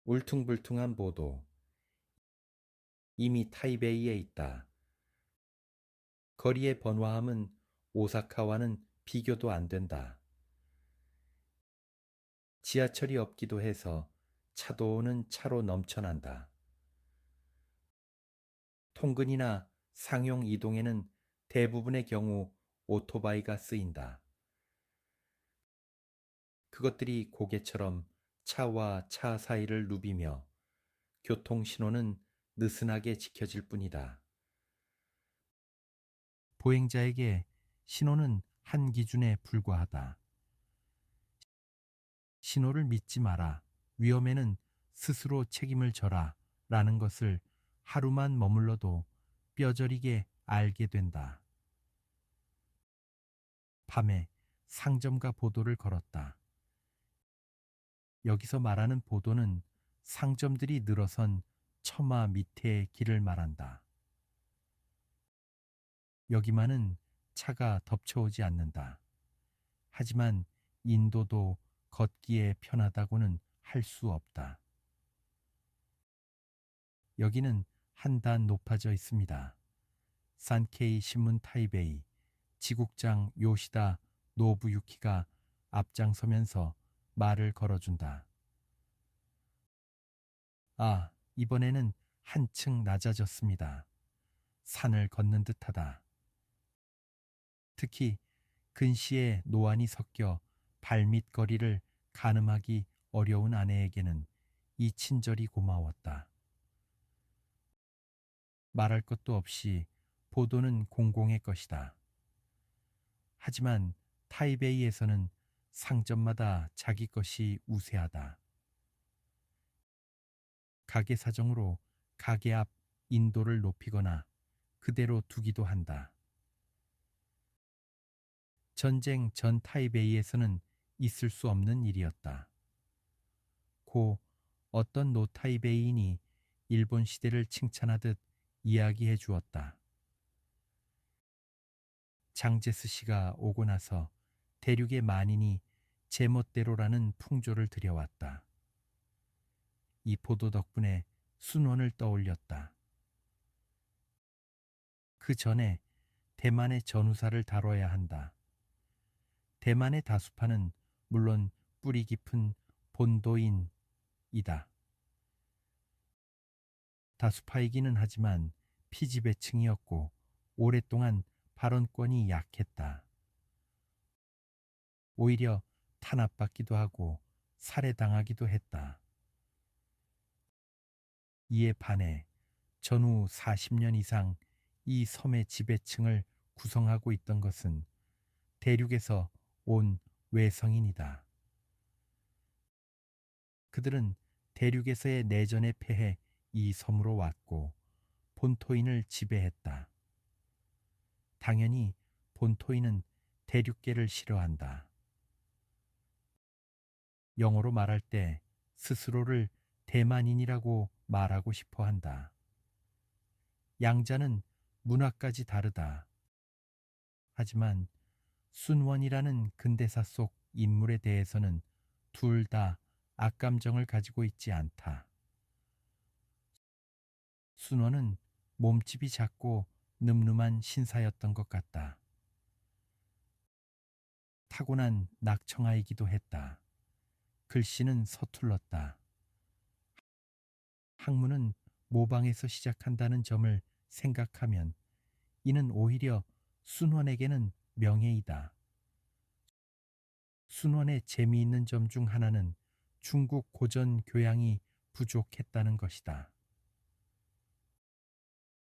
울퉁불퉁한 보도. 이미 타이베이에 있다. 거리의 번화함은 오사카와는 비교도 안 된다. 지하철이 없기도 해서 차도는 차로 넘쳐난다. 통근이나 상용 이동에는 대부분의 경우 오토바이가 쓰인다. 그것들이 고개처럼 차와 차 사이를 누비며 교통신호는 느슨하게 지켜질 뿐이다. 보행자에게 신호는 한 기준에 불과하다. 신호를 믿지 마라. 위험에는 스스로 책임을 져라. 라는 것을 하루만 머물러도 뼈저리게 알게 된다. 밤에 상점가 보도를 걸었다. 여기서 말하는 보도는 상점들이 늘어선 처마 밑의 길을 말한다. 여기만은 차가 덮쳐오지 않는다. 하지만 인도도 걷기에 편하다고는 할 수 없다. 여기는 한 단 높아져 있습니다. 산케이 신문 타이베이 지국장 요시다 노부유키가 앞장서면서 말을 걸어준다. 아, 이번에는 한층 낮아졌습니다. 산을 걷는 듯하다. 특히 근시에 노안이 섞여 발밑거리를 가늠하기 어려운 아내에게는 이 친절이 고마웠다. 말할 것도 없이 보도는 공공의 것이다. 하지만 타이베이에서는 상점마다 자기 것이 우세하다. 가게 사정으로 가게 앞 인도를 높이거나 그대로 두기도 한다. 전쟁 전 타이베이에서는 있을 수 없는 일이었다. 고 어떤 노타이베이인이 일본 시대를 칭찬하듯 이야기해 주었다. 장제스 씨가 오고 나서 대륙의 만인이 제멋대로라는 풍조를 들여왔다. 이 보도 덕분에 순원을 떠올렸다. 그 전에 대만의 전후사를 다뤄야 한다. 대만의 다수파는 물론 뿌리 깊은 본도인이다. 다수파이기는 하지만 피지배층이었고 오랫동안 발언권이 약했다. 오히려 탄압받기도 하고 살해당하기도 했다. 이에 반해 전후 40년 이상 이 섬의 지배층을 구성하고 있던 것은 대륙에서 온 외성인이다. 그들은 대륙에서의 내전에 패해 이 섬으로 왔고 본토인을 지배했다. 당연히 본토인은 대륙계를 싫어한다. 영어로 말할 때 스스로를 대만인이라고 말하고 싶어 한다. 양자는 문화까지 다르다. 하지만 순원이라는 근대사 속 인물에 대해서는 둘 다 악감정을 가지고 있지 않다. 순원은 몸집이 작고 늠름한 신사였던 것 같다. 타고난 낙청아이기도 했다. 글씨는 서툴렀다. 학문은 모방에서 시작한다는 점을 생각하면 이는 오히려 순원에게는 명예이다. 순원의 재미있는 점 중 하나는 중국 고전 교양이 부족했다는 것이다.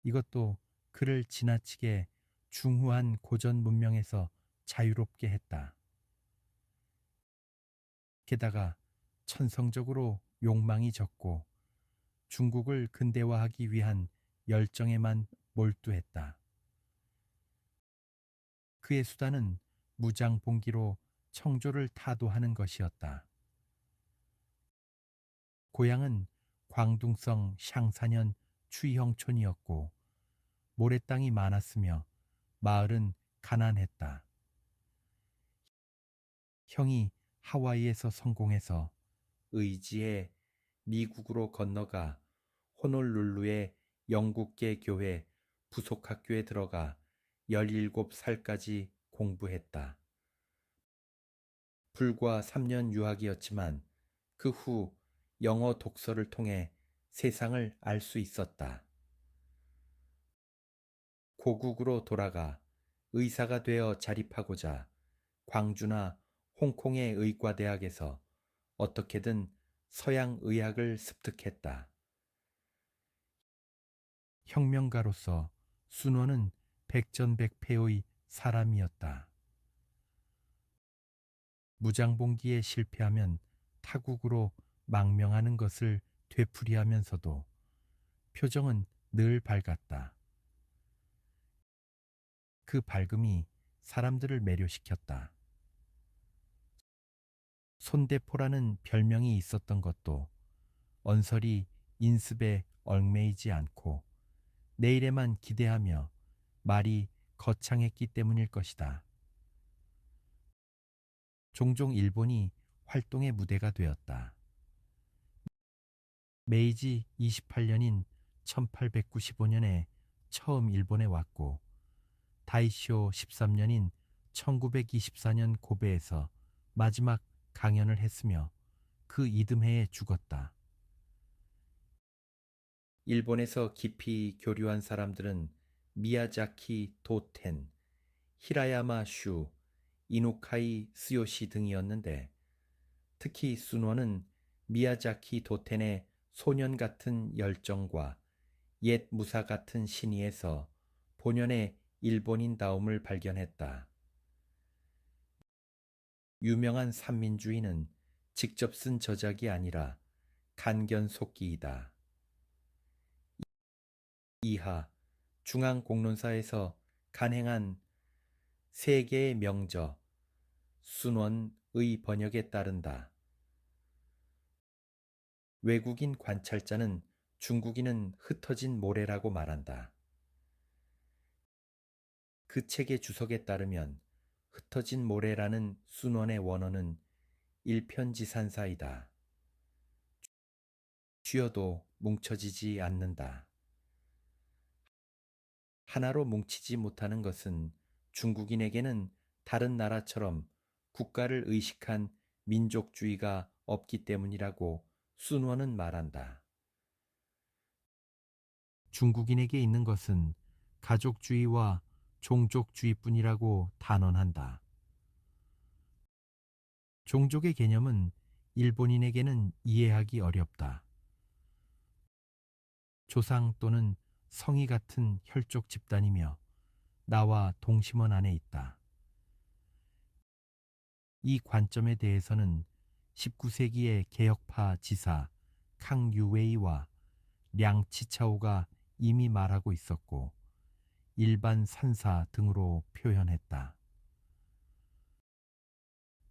이것도 그를 지나치게 중후한 고전 문명에서 자유롭게 했다. 게다가 천성적으로 욕망이 적고 중국을 근대화하기 위한 열정에만 몰두했다. 그의 수단은 무장봉기로 청조를 타도하는 것이었다. 고향은 광둥성 샹사년 추이형촌이었고 모래땅이 많았으며 마을은 가난했다. 형이 하와이에서 성공해서 의지에 미국으로 건너가 호놀룰루의 영국계 교회 부속학교에 들어가 17살까지 공부했다. 불과 3년 유학이었지만 그 후 영어 독서를 통해 세상을 알 수 있었다. 고국으로 돌아가 의사가 되어 자립하고자 광주나 홍콩의 의과대학에서 어떻게든 서양 의학을 습득했다. 혁명가로서 순원은 백전백패의 사람이었다. 무장봉기에 실패하면 타국으로 망명하는 것을 되풀이하면서도 표정은 늘 밝았다. 그 밝음이 사람들을 매료시켰다. 손대포라는 별명이 있었던 것도 언설이 인습에 얽매이지 않고 내일에만 기대하며 말이 거창했기 때문일 것이다. 종종 일본이 활동의 무대가 되었다. 메이지 28년인 1895년에 처음 일본에 왔고 다이쇼 13년인 1924년 고베에서 마지막 강연을 했으며 그 이듬해에 죽었다. 일본에서 깊이 교류한 사람들은 미야자키 도텐, 히라야마 슈, 이누카이 스요시 등이었는데 특히 순원은 미야자키 도텐의 소년 같은 열정과 옛 무사 같은 신의에서 본연의 일본인다움을 발견했다. 유명한 삼민주의는 직접 쓴 저작이 아니라 간견속기이다. 이하 중앙공론사에서 간행한 세 개의 명저 순원의 번역에 따른다. 외국인 관찰자는 중국인은 흩어진 모래라고 말한다. 그 책의 주석에 따르면 흩어진 모래라는 순원의 원어는 일편지산사이다. 쥐어도 뭉쳐지지 않는다. 하나로 뭉치지 못하는 것은 중국인에게는 다른 나라처럼 국가를 의식한 민족주의가 없기 때문이라고 순원은 말한다. 중국인에게 있는 것은 가족주의와 종족주의뿐이라고 단언한다. 종족의 개념은 일본인에게는 이해하기 어렵다. 조상 또는 성이 같은 혈족 집단이며 나와 동심원 안에 있다. 이 관점에 대해서는 19세기의 개혁파 지사 캉유웨이와 량치차오가 이미 말하고 있었고 일반 산사 등으로 표현했다.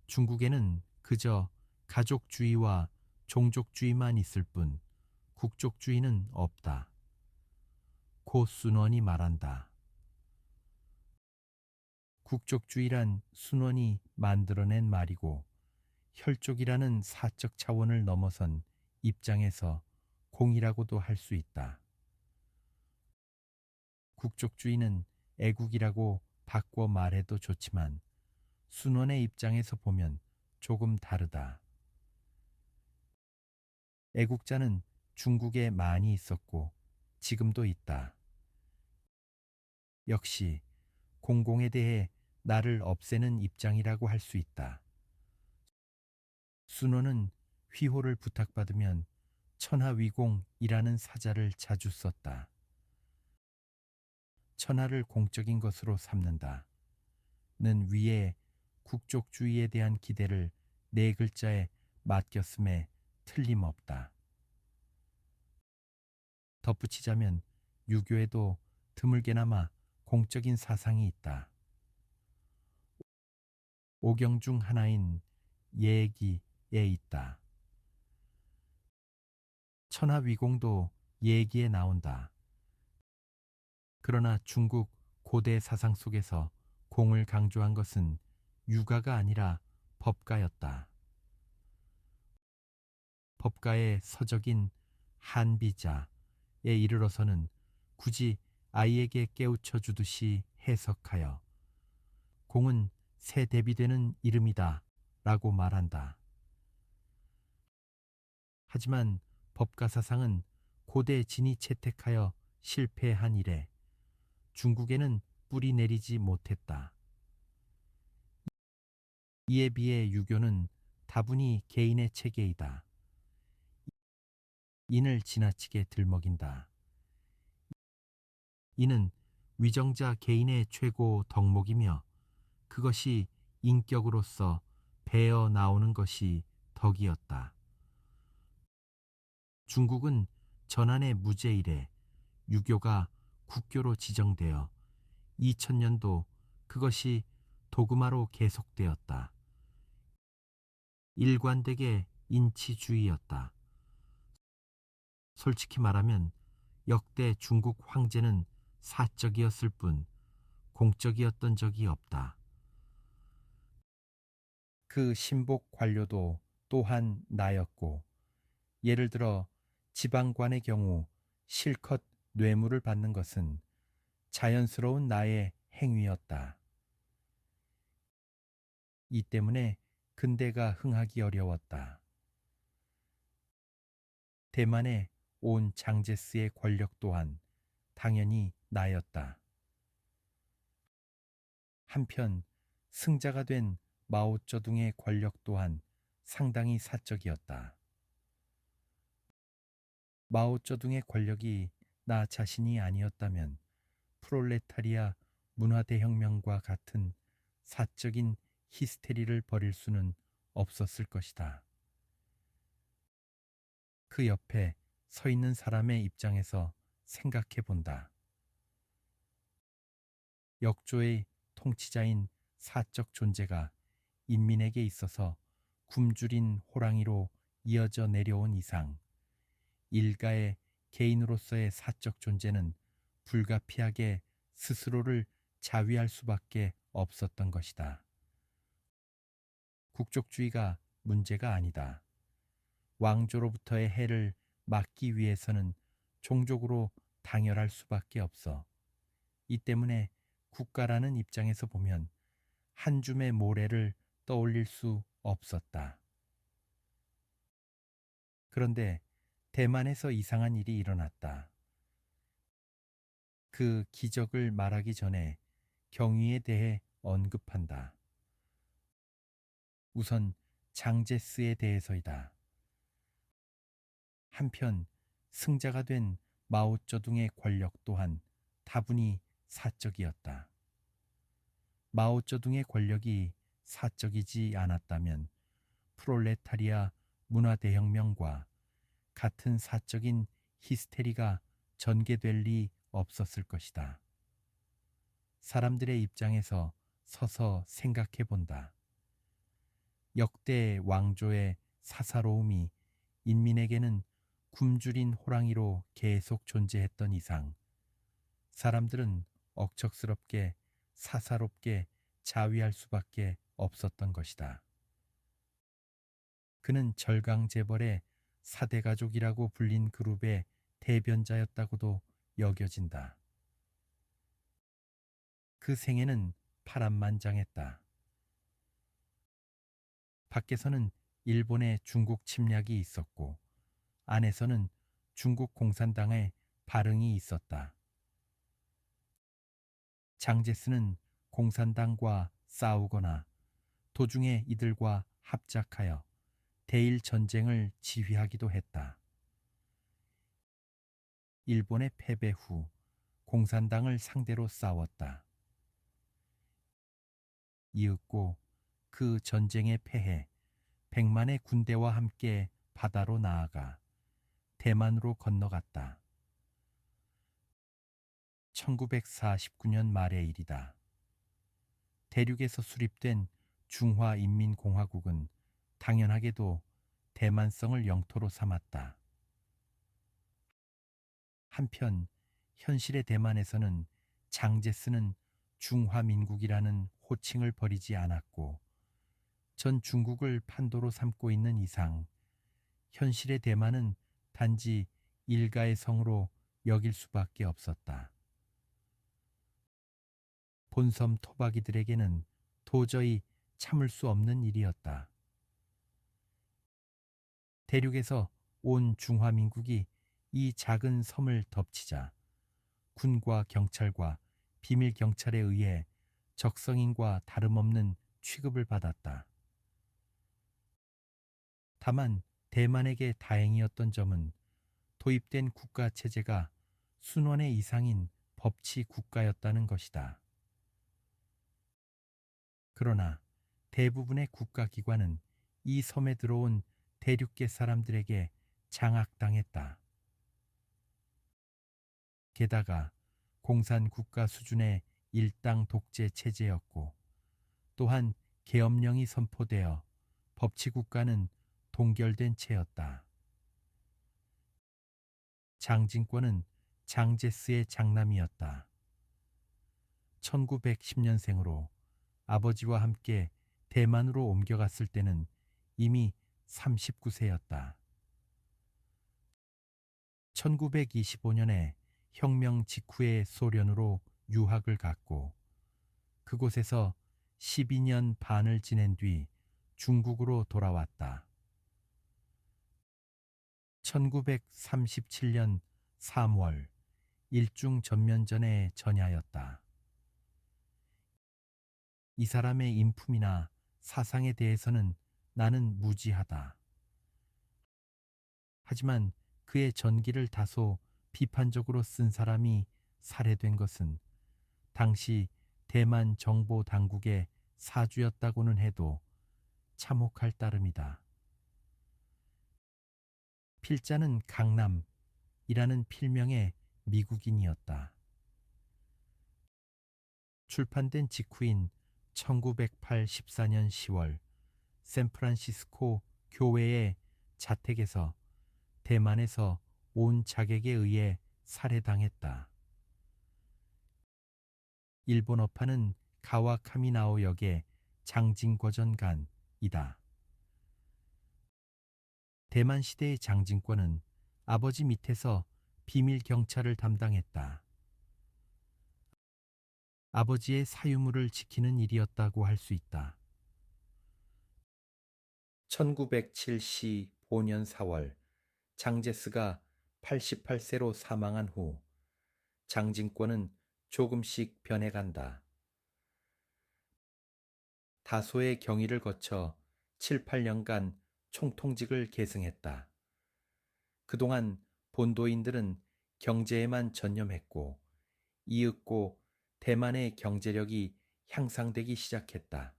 중국에는 그저 가족주의와 종족주의만 있을 뿐 국족주의는 없다. 고 순원이 말한다. 국족주의란 순원이 만들어낸 말이고 혈족이라는 사적 차원을 넘어선 입장에서 공이라고도 할 수 있다. 국족주의는 애국이라고 바꿔 말해도 좋지만 순원의 입장에서 보면 조금 다르다. 애국자는 중국에 많이 있었고 지금도 있다. 역시 공공에 대해 나를 없애는 입장이라고 할 수 있다. 순원은 휘호를 부탁받으면 천하위공이라는 사자를 자주 썼다. 천하를 공적인 것으로 삼는다. 는 위에 국족주의에 대한 기대를 네 글자에 맡겼음에 틀림없다. 덧붙이자면 유교에도 드물게나마 공적인 사상이 있다. 오경 중 하나인 예기에 있다. 천하위공도 예기에 나온다. 그러나 중국 고대 사상 속에서 공을 강조한 것은 유가가 아니라 법가였다. 법가의 서적인 한비자에 이르러서는 굳이 아이에게 깨우쳐 주듯이 해석하여 공은 새 대비되는 이름이다 라고 말한다. 하지만 법가사상은 고대 진이 채택하여 실패한 이래 중국에는 뿌리 내리지 못했다. 이에 비해 유교는 다분히 개인의 체계이다. 인을 지나치게 들먹인다. 이는 위정자 개인의 최고 덕목이며 그것이 인격으로서 배어 나오는 것이 덕이었다. 중국은 전한의 무제 이래 유교가 국교로 지정되어 2000년도 그것이 도그마로 계속되었다. 일관되게 인치주의였다. 솔직히 말하면 역대 중국 황제는 사적이었을 뿐 공적이었던 적이 없다. 그 신복 관료도 또한 나였고, 예를 들어 지방관의 경우 실컷 뇌물을 받는 것은 자연스러운 나의 행위였다. 이 때문에 근대가 흥하기 어려웠다. 대만의 온 장제스의 권력 또한 당연히 나였다. 한편 승자가 된 마오쩌둥의 권력 또한 상당히 사적이었다. 마오쩌둥의 권력이 나 자신이 아니었다면 프롤레타리아 문화대혁명과 같은 사적인 히스테리를 벌일 수는 없었을 것이다. 그 옆에 서 있는 사람의 입장에서 생각해 본다. 역조의 통치자인 사적 존재가 인민에게 있어서 굶주린 호랑이로 이어져 내려온 이상 일가의 개인으로서의 사적 존재는 불가피하게 스스로를 자위할 수밖에 없었던 것이다. 국족주의가 문제가 아니다. 왕조로부터의 해를 막기 위해서는 종족으로 당열할 수밖에 없어. 이 때문에 국가라는 입장에서 보면 한 줌의 모래를 떠올릴 수 없었다. 그런데 대만에서 이상한 일이 일어났다. 그 기적을 말하기 전에 경위에 대해 언급한다. 우선 장제스에 대해서이다. 한편 승자가 된 마오쩌둥의 권력 또한 다분히 사적이었다. 마오쩌둥의 권력이 사적이지 않았다면 프롤레타리아 문화대혁명과 같은 사적인 히스테리가 전개될 리 없었을 것이다. 사람들의 입장에서 서서 생각해 본다. 역대 왕조의 사사로움이 인민에게는 굶주린 호랑이로 계속 존재했던 이상 사람들은 억척스럽게 사사롭게 자위할 수밖에 없었던 것이다. 그는 절강재벌의 사대가족이라고 불린 그룹의 대변자였다고도 여겨진다. 그 생애는 파란만장했다. 밖에서는 일본의 중국 침략이 있었고 안에서는 중국 공산당의 발흥이 있었다. 장제스는 공산당과 싸우거나 도중에 이들과 합작하여 대일 전쟁을 지휘하기도 했다. 일본의 패배 후 공산당을 상대로 싸웠다. 이윽고 그 전쟁의 패해 100만의 군대와 함께 바다로 나아가 대만으로 건너갔다. 1949년 말의 일이다. 대륙에서 수립된 중화인민공화국은 당연하게도 대만성을 영토로 삼았다. 한편 현실의 대만에서는 장제스는 중화민국이라는 호칭을 버리지 않았고 전 중국을 판도로 삼고 있는 이상 현실의 대만은 단지 일가의 성으로 여길 수밖에 없었다. 본섬 토박이들에게는 도저히 참을 수 없는 일이었다. 대륙에서 온 중화민국이 이 작은 섬을 덮치자 군과 경찰과 비밀 경찰에 의해 적성인과 다름없는 취급을 받았다. 다만 대만에게 다행이었던 점은 도입된 국가 체제가 순원의 이상인 법치 국가였다는 것이다. 그러나 대부분의 국가기관은 이 섬에 들어온 대륙계 사람들에게 장악당했다. 게다가 공산국가 수준의 일당 독재 체제였고 또한 계엄령이 선포되어 법치국가는 동결된 채였다. 장진권은 장제스의 장남이었다. 1910년생으로 아버지와 함께 대만으로 옮겨갔을 때는 이미 39세였다. 1925년에 혁명 직후의 소련으로 유학을 갔고 그곳에서 12년 반을 지낸 뒤 중국으로 돌아왔다. 1937년 3월 일중 전면전에 전야였다. 이 사람의 인품이나 사상에 대해서는 나는 무지하다. 하지만 그의 전기를 다소 비판적으로 쓴 사람이 살해된 것은 당시 대만 정보 당국의 사주였다고는 해도 참혹할 따름이다. 필자는 강남이라는 필명의 미국인이었다. 출판된 직후인 1984년 10월 샌프란시스코 교회의 자택에서 대만에서 온 자객에 의해 살해당했다. 일본어파는 가와카미나오 역의 장진거전간이다. 대만 시대의 장진권은 아버지 밑에서 비밀 경찰을 담당했다. 아버지의 사유물을 지키는 일이었다고 할 수 있다. 1975년 4월 장제스가 88세로 사망한 후 장진권은 조금씩 변해간다. 다소의 경위를 거쳐 7, 8년간 총통직을 계승했다. 그동안 본도인들은 경제에만 전념했고 이윽고 대만의 경제력이 향상되기 시작했다.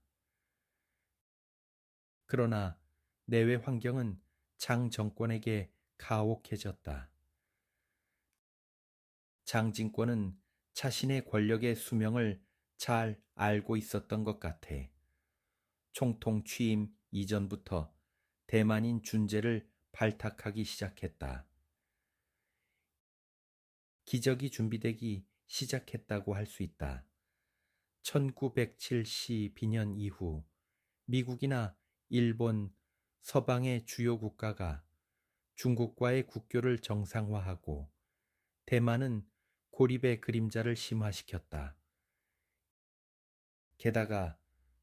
그러나 내외 환경은 장 정권에게 가혹해졌다. 장진권은 자신의 권력의 수명을 잘 알고 있었던 것 같아. 총통 취임 이전부터 대만인 준제를 발탁하기 시작했다. 기적이 준비되기 시작했다고 할 수 있다. 1972년 이후 미국이나 일본, 서방의 주요 국가가 중국과의 국교를 정상화하고 대만은 고립의 그림자를 심화시켰다. 게다가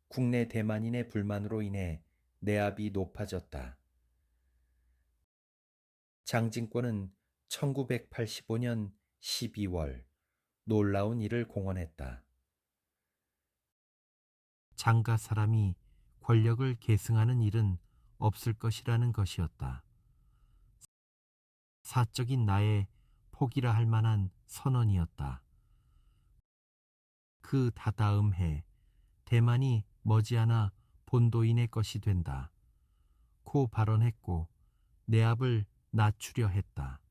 국내 대만인의 불만으로 인해 내압이 높아졌다. 장진권은 1985년 12월 놀라운 일을 공언했다. 장가 사람이 권력을 계승하는 일은 없을 것이라는 것이었다. 사적인 나의 폭이라 할 만한 선언이었다. 그 다다음 해 대만이 머지않아 본도인의 것이 된다. 고 발언했고 내압을 낮추려 했다.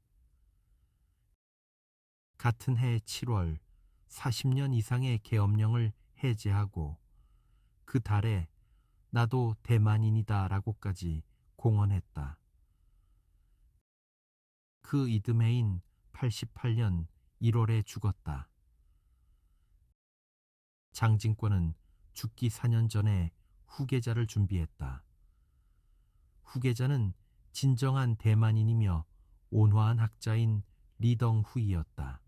같은 해 7월 40년 이상의 계엄령을 해제하고 그 달에 나도 대만인이다 라고까지 공언했다. 그 이듬해인 88년 1월에 죽었다. 장진권은 죽기 4년 전에 후계자를 준비했다. 후계자는 진정한 대만인이며 온화한 학자인 리덩후이였다.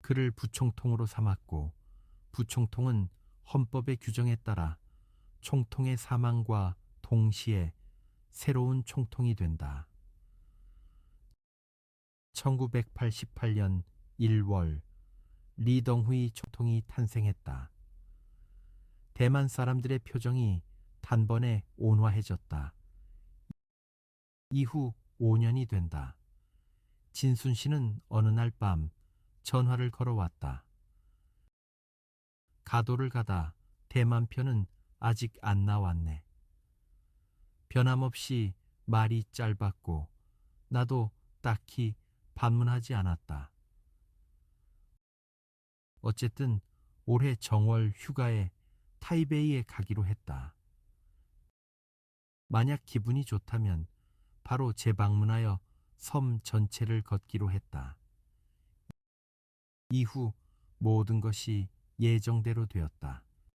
그를 부총통으로 삼았고 부총통은 헌법의 규정에 따라 총통의 사망과 동시에 새로운 총통이 된다. 1988년 1월 리덩후이 총통이 탄생했다. 대만 사람들의 표정이 단번에 온화해졌다. 이후 5년이 된다. 진순 씨는 어느 날 밤 전화를 걸어왔다. 가도를 가다 대만편은 아직 안 나왔네. 변함없이 말이 짧았고 나도 딱히 반문하지 않았다. 어쨌든 올해 정월 휴가에 타이베이에 가기로 했다. 만약 기분이 좋다면 바로 재방문하여 섬 전체를 걷기로 했다. 이후 모든 것이 예정대로 되었다.